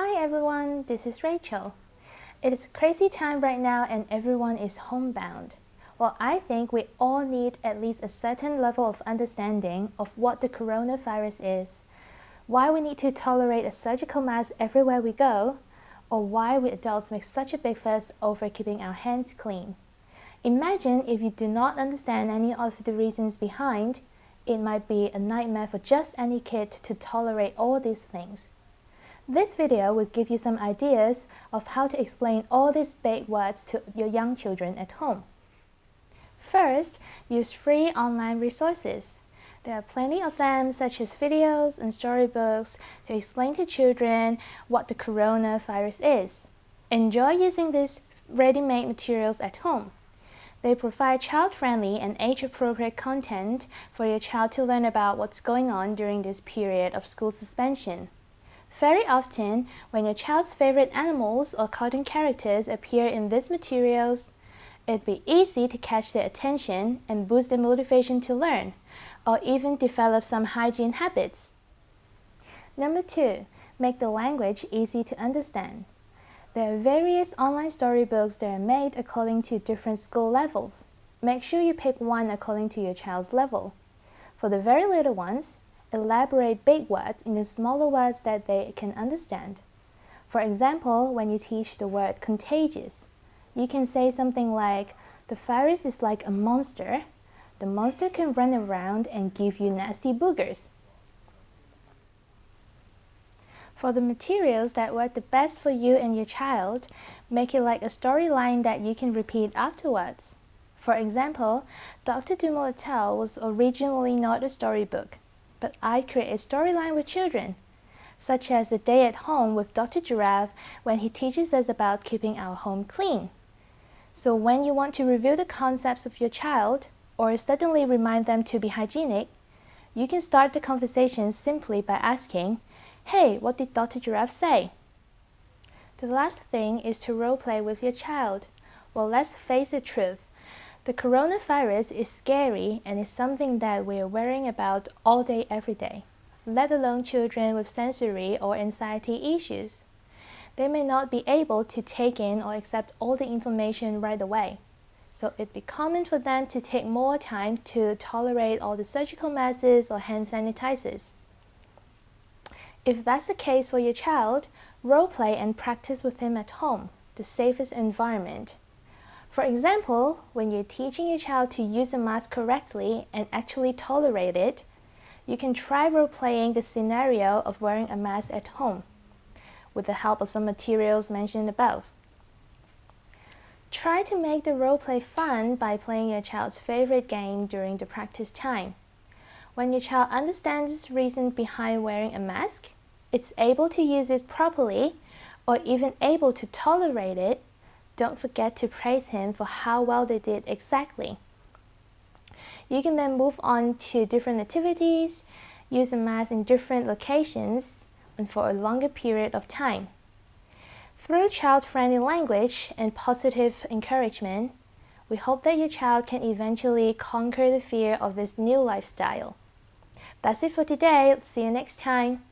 Hi everyone, this is Rachel. It is a crazy time right now and everyone is homebound. Well, I think we all need at least a certain level of understanding of what the coronavirus is, why we need to tolerate a surgical mask everywhere we go, or why we adults make such a big fuss over keeping our hands clean. Imagine if you do not understand any of the reasons behind, it might be a nightmare for just any kid to tolerate all these things. This video will give you some ideas of how to explain all these big words to your young children at home. First, use free online resources. There are plenty of them, such as videos and storybooks, to explain to children what the coronavirus is. Enjoy using these ready-made materials at home. They provide child-friendly and age-appropriate content for your child to learn about what's going on during this period of school suspension. Very often, when your child's favorite animals or cartoon characters appear in these materials, it'd be easy to catch their attention and boost their motivation to learn, or even develop some hygiene habits. Number 2, make the language easy to understand. There are various online storybooks that are made according to different school levels. Make sure you pick one according to your child's level. For the very little ones, elaborate big words into smaller words that they can understand. For example, when you teach the word contagious, you can say something like, "The virus is like a monster. The monster can run around and give you nasty boogers." For the materials that work the best for you and your child, make it like a storyline that you can repeat afterwards. For example, Dr. Dumotel was originally not a storybook, but I create a storyline with children, such as A Day at Home with Dr. Giraffe when he teaches us about keeping our home clean. So when you want to review the concepts of your child, or suddenly remind them to be hygienic, you can start the conversation simply by asking, "Hey, what did Dr. Giraffe say?" The last thing is to role play with your child. Well, let's face the truth. The coronavirus is scary and is something that we are worrying about all day, every day, let alone children with sensory or anxiety issues. They may not be able to take in or accept all the information right away, so it'd be common for them to take more time to tolerate all the surgical masks or hand sanitizers. If that's the case for your child, role play and practice with him at home, the safest environment. For example, when you're teaching your child to use a mask correctly and actually tolerate it, you can try role-playing the scenario of wearing a mask at home, with the help of some materials mentioned above. Try to make the role-play fun by playing your child's favorite game during the practice time. When your child understands the reason behind wearing a mask, it's able to use it properly, or even able to tolerate it, don't forget to praise him for how well they did exactly. You can then move on to different activities, use a mask in different locations, and for a longer period of time. Through child-friendly language and positive encouragement, we hope that your child can eventually conquer the fear of this new lifestyle. That's it for today. See you next time.